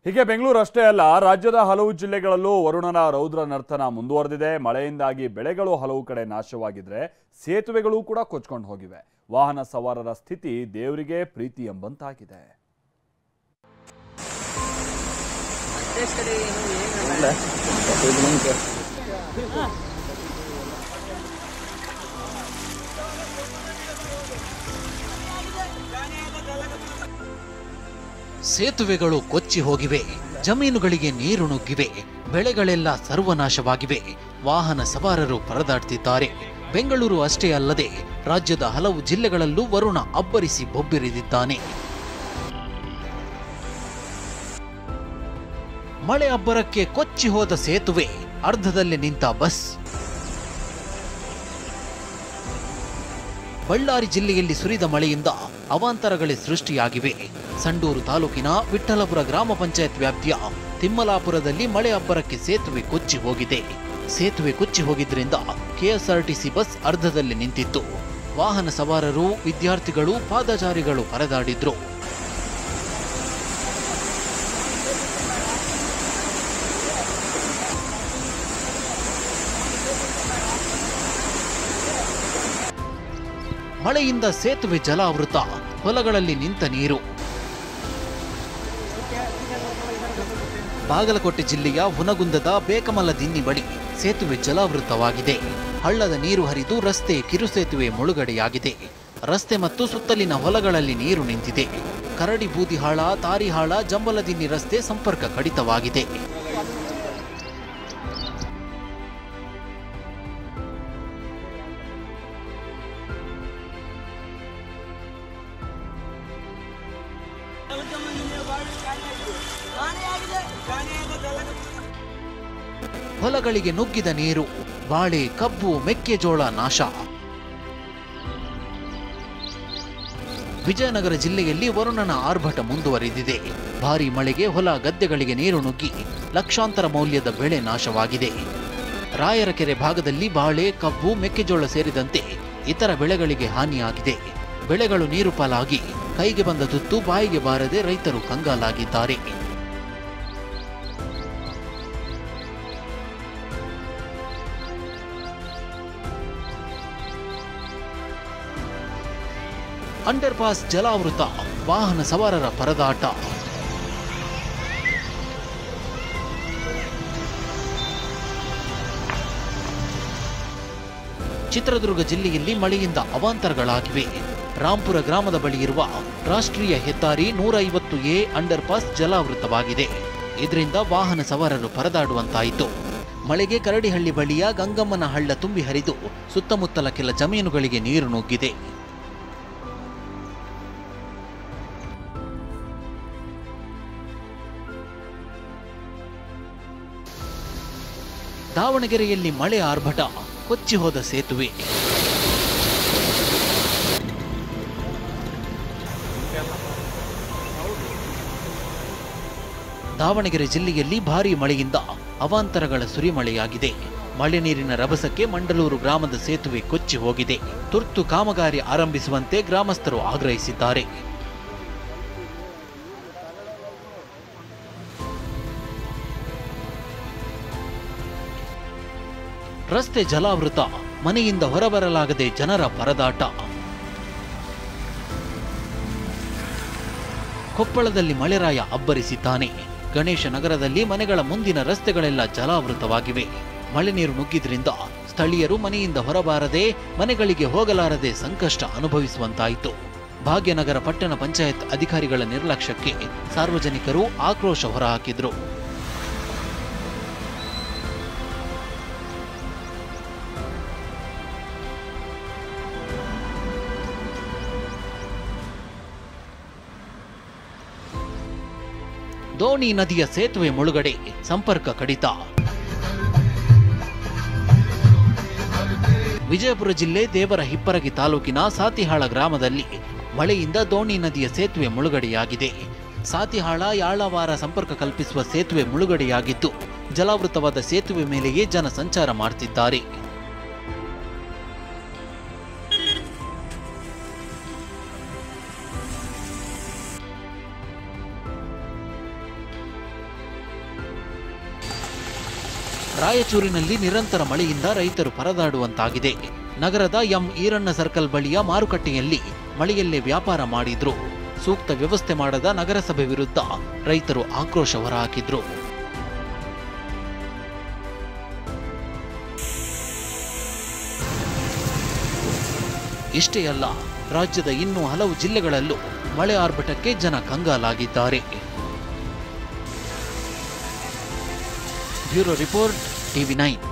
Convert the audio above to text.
ಹೀಗೆ ಬೆಂಗಳೂರು ಅಷ್ಟೇ ಅಲ್ಲ, ರಾಜ್ಯದ ಹಲವು ಜಿಲ್ಲೆಗಳಲ್ಲೂ ವರುಣನ ರೌದ್ರ ನರ್ತನ ಮುಂದುವರೆದಿದೆ. ಮಳೆಯಿಂದಾಗಿ ಬೆಳೆಗಳು ಹಲವು ಕಡೆ ನಾಶವಾಗಿದ್ರೆ ಸೇತುವೆಗಳು ಕೂಡ ಕೊಚ್ಕೊಂಡು ಹೋಗಿವೆ. ವಾಹನ ಸವಾರರ ಸ್ಥಿತಿ ದೇವರಿಗೆ ಪ್ರೀತಿ ಎಂಬಂತಾಗಿದೆ. ಸೇತುವೆಗಳು ಕೊಚ್ಚಿ ಹೋಗಿವೆ, ಜಮೀನುಗಳಿಗೆ ನೀರು ನುಗ್ಗಿವೆ, ಬೆಳೆಗಳೆಲ್ಲ ಸರ್ವನಾಶವಾಗಿವೆ. ವಾಹನ ಸವಾರರು ಪರದಾಡ್ತಿದ್ದಾರೆ. ಬೆಂಗಳೂರು ಅಷ್ಟೇ ಅಲ್ಲದೆ ರಾಜ್ಯದ ಹಲವು ಜಿಲ್ಲೆಗಳಲ್ಲೂ ವರುಣ ಅಬ್ಬರಿಸಿ ಬೊಬ್ಬಿರಿದಿದ್ದಾನೆ. ಮಳೆ ಅಬ್ಬರಕ್ಕೆ ಕೊಚ್ಚಿ ಹೋದ ಸೇತುವೆ, ಅರ್ಧದಲ್ಲಿ ನಿಂತ ಬಸ್. ಬಳ್ಳಾರಿ ಜಿಲ್ಲೆಯಲ್ಲಿ ಸುರಿದ ಮಳೆಯಿಂದ ಅವಾಂತರಗಳೇ ಸೃಷ್ಟಿಯಾಗಿವೆ. ಸಂಡೂರು ತಾಲೂಕಿನ ವಿಠ್ಠಲಪುರ ಗ್ರಾಮ ಪಂಚಾಯತ್ ವ್ಯಾಪ್ತಿಯ ತಿಮ್ಮಲಾಪುರದಲ್ಲಿ ಮಳೆ ಅಬ್ಬರಕ್ಕೆ ಸೇತುವೆ ಕೊಚ್ಚಿ ಹೋಗಿದೆ. ಸೇತುವೆ ಕೊಚ್ಚಿ ಹೋಗಿದ್ರಿಂದ ಕೆಎಸ್ಆರ್ಟಿಸಿ ಬಸ್ ಅರ್ಧದಲ್ಲಿ ನಿಂತಿತ್ತು. ವಾಹನ ಸವಾರರು, ವಿದ್ಯಾರ್ಥಿಗಳು, ಪಾದಚಾರಿಗಳು ಪರದಾಡಿದ್ರು. ಮಳೆಯಿಂದ ಸೇತುವೆ ಜಲಾವೃತ, ಹೊಲಗಳಲ್ಲಿ ನಿಂತ ನೀರು. ಬಾಗಲಕೋಟೆ ಜಿಲ್ಲೆಯ ಹುನಗುಂದದ ಬೇಕಮಲದಿನ್ನಿ ಬಳಿ ಸೇತುವೆ ಜಲಾವೃತವಾಗಿದೆ. ಹಳ್ಳದ ನೀರು ಹರಿದು ರಸ್ತೆ ಕಿರುಸೇತುವೆ ಮುಳುಗಡೆಯಾಗಿದೆ. ರಸ್ತೆ ಮತ್ತು ಸುತ್ತಲಿನ ಹೊಲಗಳಲ್ಲಿ ನೀರು ನಿಂತಿದೆ. ಕರಡಿ ಬೂದಿಹಾಳ, ತಾರಿಹಾಳ, ಜಂಬಲದಿನ್ನಿ ರಸ್ತೆ ಸಂಪರ್ಕ ಕಡಿತವಾಗಿದೆ. ಹೊಲಗಳಿಗೆ ನುಗ್ಗಿದ ನೀರು, ಬಾಳೆ, ಕಬ್ಬು, ಮೆಕ್ಕೆಜೋಳ ನಾಶ. ವಿಜಯನಗರ ಜಿಲ್ಲೆಯಲ್ಲಿ ವರುಣನ ಆರ್ಭಟ ಮುಂದುವರಿದಿದೆ. ಭಾರೀ ಮಳೆಗೆ ಹೊಲ ಗದ್ದೆಗಳಿಗೆ ನೀರು ನುಗ್ಗಿ ಲಕ್ಷಾಂತರ ಮೌಲ್ಯದ ಬೆಳೆ ನಾಶವಾಗಿದೆ. ರಾಯರಕೆರೆ ಭಾಗದಲ್ಲಿ ಬಾಳೆ, ಕಬ್ಬು, ಮೆಕ್ಕೆಜೋಳ ಸೇರಿದಂತೆ ಇತರ ಬೆಳೆಗಳಿಗೆ ಹಾನಿಯಾಗಿದೆ. ಬೆಳೆಗಳು ನೀರು ಪಾಲಾಗಿ ಕೈಗೆ ಬಂದ ತುತ್ತು ಬಾಯಿಗೆ ಬಾರದೆ ರೈತರು ಕಂಗಾಲಾಗಿದ್ದಾರೆ. ಅಂಡರ್ ಪಾಸ್ ಜಲಾವೃತ, ವಾಹನ ಸವಾರರ ಪರದಾಟ. ಚಿತ್ರದುರ್ಗ ಜಿಲ್ಲೆಯಲ್ಲಿ ಮಳೆಯಿಂದ ಅವಾಂತರಗಳಾಗಿವೆ. ರಾಂಪುರ ಗ್ರಾಮದ ಬಳಿ ಇರುವ ರಾಷ್ಟ್ರೀಯ ಹೆದ್ದಾರಿ 150A ಅಂಡರ್ ಪಾಸ್ ಜಲಾವೃತವಾಗಿದೆ. ಇದರಿಂದ ವಾಹನ ಸವಾರರು ಪರದಾಡುವಂತಾಯಿತು. ಮಳೆಗೆ ಕರಡಿಹಳ್ಳಿ ಬಳಿಯ ಗಂಗಮ್ಮನ ಹಳ್ಳ ತುಂಬಿ ಹರಿದು ಸುತ್ತಮುತ್ತಲ ಕೆಲ ಜಮೀನುಗಳಿಗೆ ನೀರು ನುಗ್ಗಿದೆ. ದಾವಣಗೆರೆಯಲ್ಲಿ ಮಳೆ ಆರ್ಭಟ, ಕೊಚ್ಚಿ ಹೋದ ಸೇತುವೆ. ದಾವಣಗೆರೆ ಜಿಲ್ಲೆಯಲ್ಲಿ ಭಾರೀ ಮಳೆಯಿಂದ ಅವಾಂತರಗಳ ಸುರಿಮಳೆಯಾಗಿದೆ. ಮಳೆ ನೀರಿನ ರಭಸಕ್ಕೆ ಮಂಡಲೂರು ಗ್ರಾಮದ ಸೇತುವೆ ಕೊಚ್ಚಿ ಹೋಗಿದೆ. ತುರ್ತು ಕಾಮಗಾರಿ ಆರಂಭಿಸುವಂತೆ ಗ್ರಾಮಸ್ಥರು ಆಗ್ರಹಿಸಿದ್ದಾರೆ. ರಸ್ತೆ ಜಲಾವೃತ, ಮನೆಯಿಂದ ಹೊರಬರಲಾಗದೆ ಜನರ ಪರದಾಟ. ಕೊಪ್ಪಳದಲ್ಲಿ ಮಳೆರಾಯ ಅಬ್ಬರಿಸಿದ್ದಾನೆ. ಗಣೇಶ ನಗರದಲ್ಲಿ ಮನೆಗಳ ಮುಂದಿನ ರಸ್ತೆಗಳೆಲ್ಲ ಜಲಾವೃತವಾಗಿವೆ. ಮಳೆ ನೀರು ನುಗ್ಗಿದ್ರಿಂದ ಸ್ಥಳೀಯರು ಮನೆಯಿಂದ ಹೊರಬಾರದೆ, ಮನೆಗಳಿಗೆ ಹೋಗಲಾರದೆ ಸಂಕಷ್ಟ ಅನುಭವಿಸುವಂತಾಯಿತು. ಭಾಗ್ಯನಗರ ಪಟ್ಟಣ ಪಂಚಾಯತ್ ಅಧಿಕಾರಿಗಳ ನಿರ್ಲಕ್ಷ್ಯಕ್ಕೆ ಸಾರ್ವಜನಿಕರು ಆಕ್ರೋಶ ಹೊರಹಾಕಿದ್ರು. ದೋಣಿ ನದಿಯ ಸೇತುವೆ ಮುಳುಗಡೆ, ಸಂಪರ್ಕ ಕಡಿತ. ವಿಜಯಪುರ ಜಿಲ್ಲೆ ದೇವರ ಹಿಪ್ಪರಗಿ ತಾಲೂಕಿನ ಸಾತಿಹಾಳ ಗ್ರಾಮದಲ್ಲಿ ಮಳೆಯಿಂದ ದೋಣಿ ನದಿಯ ಸೇತುವೆ ಮುಳುಗಡೆಯಾಗಿದೆ. ಸಾತಿಹಾಳ ಯಾಳವಾರ ಸಂಪರ್ಕ ಕಲ್ಪಿಸುವ ಸೇತುವೆ ಮುಳುಗಡೆಯಾಗಿದ್ದು, ಜಲಾವೃತವಾದ ಸೇತುವೆ ಮೇಲೆಯೇ ಜನ ಸಂಚಾರ ಮಾಡುತ್ತಿದ್ದಾರೆ. ರಾಯಚೂರಿನಲ್ಲಿ ನಿರಂತರ ಮಳೆಯಿಂದ ರೈತರು ಪರದಾಡುವಂತಾಗಿದೆ. ನಗರದ ಎಂ ಈರಣ್ಣ ಸರ್ಕಲ್ ಬಳಿಯ ಮಾರುಕಟ್ಟೆಯಲ್ಲಿ ಮಳೆಯಲ್ಲೇ ವ್ಯಾಪಾರ ಮಾಡಿದ್ರು. ಸೂಕ್ತ ವ್ಯವಸ್ಥೆ ಮಾಡದ ನಗರಸಭೆ ವಿರುದ್ಧ ರೈತರು ಆಕ್ರೋಶ ಹೊರಹಾಕಿದ್ರು. ಇಷ್ಟೇ ಅಲ್ಲ, ರಾಜ್ಯದ ಇನ್ನೂ ಹಲವು ಜಿಲ್ಲೆಗಳಲ್ಲೂ ಮಳೆ ಆರ್ಭಟಕ್ಕೆ ಜನ ಕಂಗಾಲಾಗಿದ್ದಾರೆ. Bureau report, TV9.